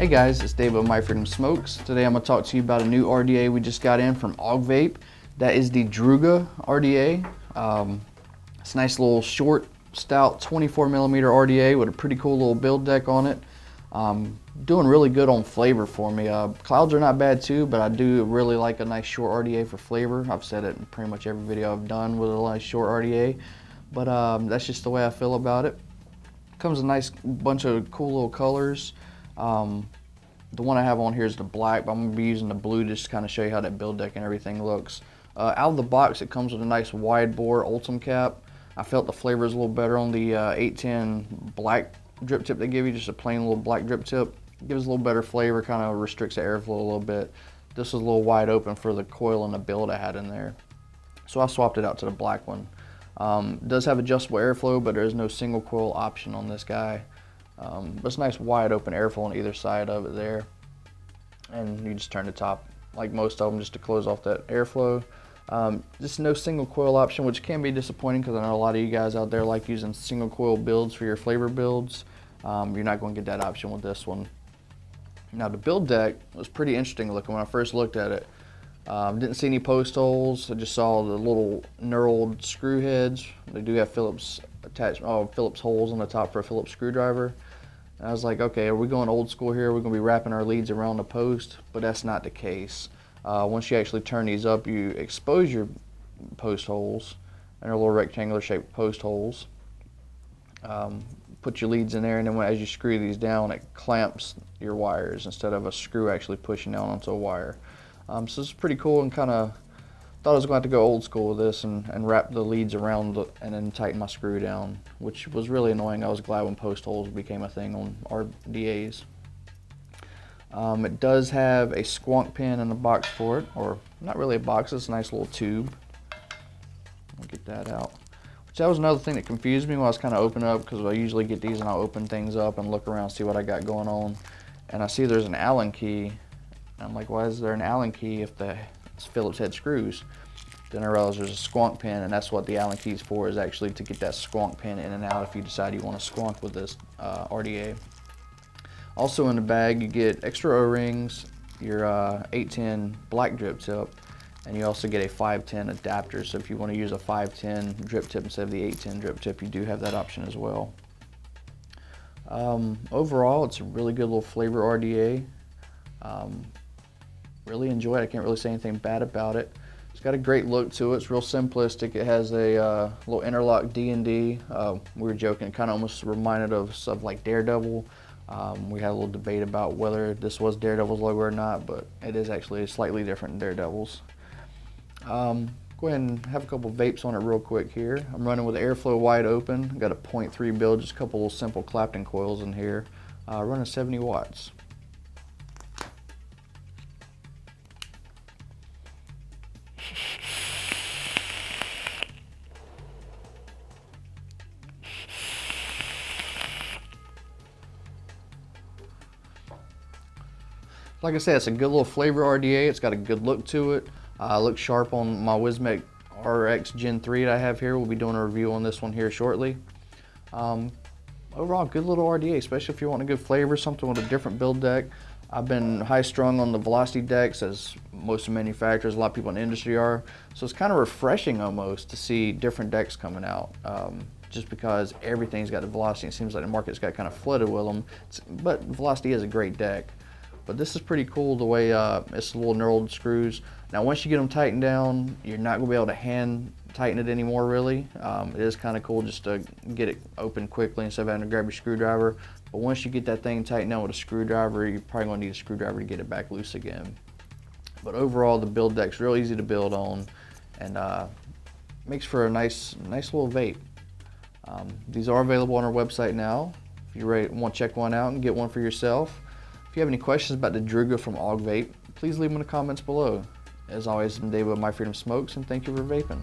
Hey guys, it's Dave of My Freedom Smokes. Today I'm going to talk to you about a new RDA we just got in from AUGVAPE. That is the DRUGA RDA. It's a nice little short, stout 24mm RDA with a pretty cool little build deck on it. Doing really good on flavor for me. Clouds are not bad too, but I do really like a nice short RDA for flavor. I've said it in pretty much every video I've done with a nice short RDA, but that's just the way I feel about it. Comes a nice bunch of cool little colors. The one I have on here is the black, but I'm going to be using the blue just to kind of show you how that build deck and everything looks. Out of the box, it comes with a nice wide bore Ultim cap. I felt the flavor is a little better on the 810 black drip tip they give you, just a plain little black drip tip. Gives a little better flavor, kind of restricts the airflow a little bit. This is a little wide open for the coil and the build I had in there. So I swapped it out to the black one. It does have adjustable airflow, but there is no single coil option on this guy. But it's nice wide open airflow on either side of it there. And you just turn the top, like most of them, just to close off that airflow. Just no single coil option, which can be disappointing because I know a lot of you guys out there like using single coil builds for your flavor builds. You're not going to get that option with this one. Now the build deck was pretty interesting looking when I first looked at it. Didn't see any post holes. I just saw the little knurled screw heads. They do have Phillips Phillips holes on the top for a Phillips screwdriver. And I was like, okay, are we going old school here? We're going to be wrapping our leads around the post, but that's not the case. Once you actually turn these up, you expose your post holes, and they're little rectangular shaped post holes. Put your leads in there, and then as you screw these down, it clamps your wires instead of a screw actually pushing down onto a wire. So it's pretty cool, and kind of thought I was going to have to go old school with this and wrap the leads around and then tighten my screw down, which was really annoying. I was glad when post holes became a thing on RDAs. It does have a squonk pin in the box for it, or not really a box, it's a nice little tube. I'll get that out. Which that was another thing that confused me when I was kind of opening up, because I usually get these and I'll open things up and look around, see what I got going on. And I see there's an Allen key. And I'm like, why is there an Allen key if it's Phillips head screws? Then I realized there's a squonk pin, and that's what the Allen key is for, is actually to get that squonk pin in and out if you decide you want to squonk with this RDA. Also in the bag you get extra O-rings, your 810 black drip tip, and you also get a 510 adapter. So if you want to use a 510 drip tip instead of the 810 drip tip, you do have that option as well. Overall, it's a really good little flavor RDA. Really enjoy it. I can't really say anything bad about it. It's got a great look to it. It's real simplistic. It has a little interlock D&D. We were joking, it kind of almost reminded us of like Daredevil. We had a little debate about whether this was Daredevil's logo or not, but it is actually slightly different than Daredevil's. Go ahead and have a couple vapes on it real quick here. I'm running with airflow wide open. Got a 0.3 build, just a couple little simple Clapton coils in here. Running 70 watts. Like I said, it's a good little flavor RDA. It's got a good look to it. Looks sharp on my Wismec RX Gen 3 that I have here. We'll be doing a review on this one here shortly. Overall, good little RDA, especially if you want a good flavor, something with a different build deck. I've been high strung on the velocity decks, as most manufacturers, a lot of people in the industry are. So it's kind of refreshing almost to see different decks coming out. Just because everything's got the velocity, it seems like the market's got kind of flooded with them. But velocity is a great deck. But this is pretty cool the way it's little knurled screws. Now once you get them tightened down, you're not going to be able to hand tighten it anymore really. It is kind of cool just to get it open quickly instead of having to grab your screwdriver. But once you get that thing tightened down with a screwdriver, you're probably going to need a screwdriver to get it back loose again. But overall the build deck's real easy to build on, and makes for a nice little vape. These are available on our website now. If you want to check one out and get one for yourself. If you have any questions about the DRUGA from AUGVAPE, please leave them in the comments below. As always, I'm Dave with My Freedom Smokes, and thank you for vaping.